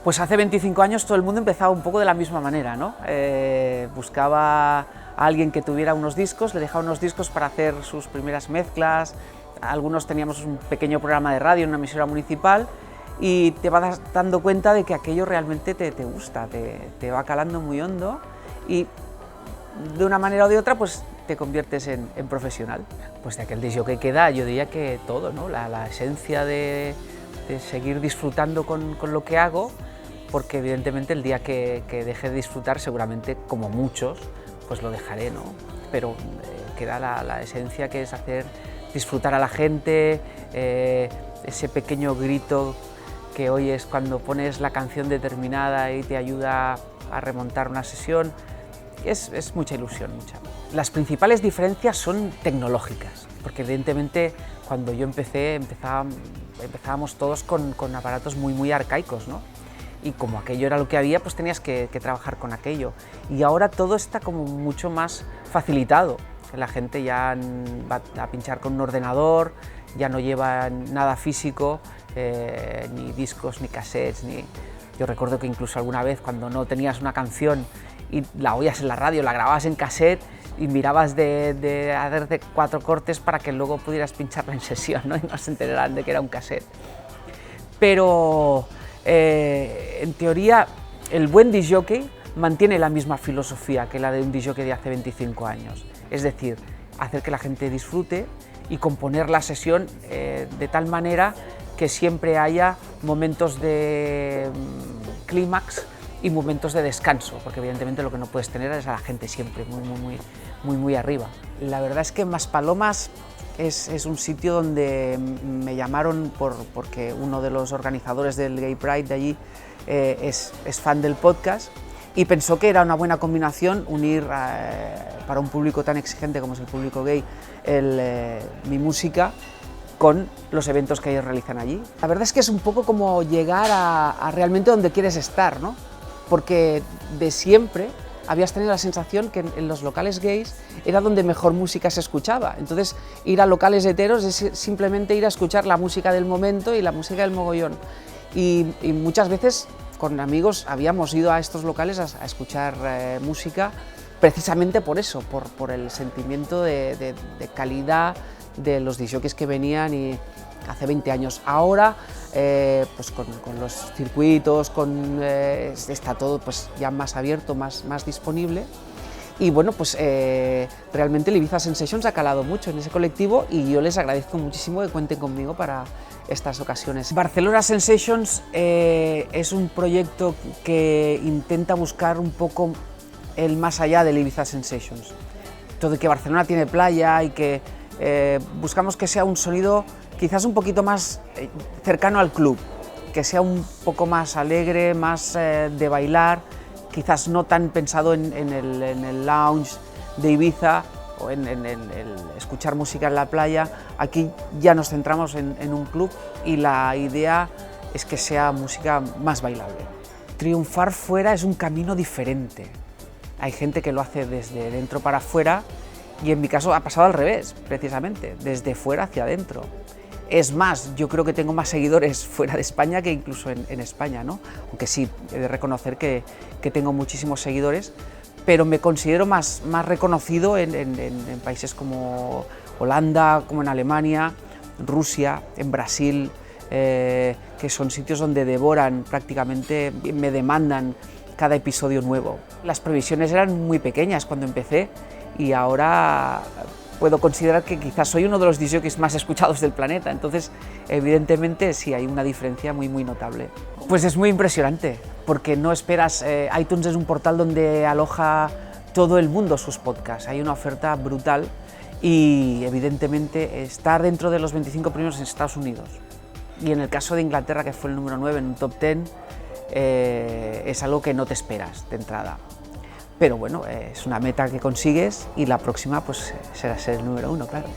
Pues hace 25 años todo el mundo empezaba un poco de la misma manera, ¿no? Buscaba a alguien que tuviera unos discos, le dejaba unos discos para hacer sus primeras mezclas, algunos teníamos un pequeño programa de radio en una emisora municipal y te vas dando cuenta de que aquello realmente te gusta, te va calando muy hondo y de una manera o de otra pues te conviertes en profesional. Pues de aquel disc jockey queda, yo diría que todo, ¿no? La esencia de seguir disfrutando con lo que hago, porque evidentemente el día que deje de disfrutar, seguramente, como muchos, pues lo dejaré, ¿no? Pero queda la esencia, que es hacer disfrutar a la gente, ese pequeño grito que oyes cuando pones la canción determinada y te ayuda a remontar una sesión, es mucha ilusión, mucha. Las principales diferencias son tecnológicas, porque evidentemente cuando yo empezábamos todos con aparatos muy arcaicos, ¿no? Y como aquello era lo que había, pues tenías que trabajar con aquello. Y ahora todo está como mucho más facilitado. La gente ya va a pinchar con un ordenador, ya no lleva nada físico, ni discos, ni cassettes, ni... Yo recuerdo que incluso alguna vez cuando no tenías una canción y la oías en la radio, la grababas en cassette y mirabas de hacerte 4 cortes para que luego pudieras pincharla en sesión, ¿no? Y no se enteraran de que era un cassette. Pero en teoría el buen disc jockey mantiene la misma filosofía que la de un disc jockey de hace 25 años, es decir, hacer que la gente disfrute y componer la sesión de tal manera que siempre haya momentos de clímax y momentos de descanso, porque evidentemente lo que no puedes tener es a la gente siempre muy arriba. La verdad es que Maspalomas es un sitio donde me llamaron porque uno de los organizadores del Gay Pride de allí es fan del podcast y pensó que era una buena combinación unir para un público tan exigente como es el público gay mi música con los eventos que ellos realizan allí. La verdad es que es un poco como llegar a realmente donde quieres estar, ¿no? Porque de siempre habías tenido la sensación que en los locales gays era donde mejor música se escuchaba. Entonces, ir a locales heteros es simplemente ir a escuchar la música del momento y la música del mogollón. Y muchas veces con amigos habíamos ido a estos locales a escuchar música precisamente por eso, por el sentimiento de calidad de los disc jockeys que venían y hace 20 años. Ahora, pues con los circuitos, está todo pues ya más abierto, más disponible. Y bueno, pues realmente el Ibiza Sensations ha calado mucho en ese colectivo y yo les agradezco muchísimo que cuenten conmigo para estas ocasiones. Barcelona Sensations es un proyecto que intenta buscar un poco el más allá del Ibiza Sensations. Todo que Barcelona tiene playa y que buscamos que sea un sonido quizás un poquito más cercano al club, que sea un poco más alegre, más de bailar, quizás no tan pensado en el lounge de Ibiza o en el escuchar música en la playa. Aquí ya nos centramos en un club y la idea es que sea música más bailable. Triunfar fuera es un camino diferente. Hay gente que lo hace desde dentro para afuera y en mi caso ha pasado al revés, precisamente, desde fuera hacia adentro. Es más, yo creo que tengo más seguidores fuera de España que incluso en España, ¿no? Aunque sí, he de reconocer que tengo muchísimos seguidores, pero me considero más reconocido en países como Holanda, como en Alemania, Rusia, en Brasil, que son sitios donde devoran prácticamente, me demandan cada episodio nuevo. Las previsiones eran muy pequeñas cuando empecé y ahora puedo considerar que quizás soy uno de los disc jockeys más escuchados del planeta, entonces evidentemente sí hay una diferencia muy notable. Pues es muy impresionante, porque no esperas, iTunes es un portal donde aloja todo el mundo sus podcasts, hay una oferta brutal y evidentemente estar dentro de los 25 primeros en Estados Unidos y en el caso de Inglaterra, que fue el número 9 en un top 10, es algo que no te esperas de entrada. Pero bueno, es una meta que consigues y la próxima pues será ser el número 1, claro.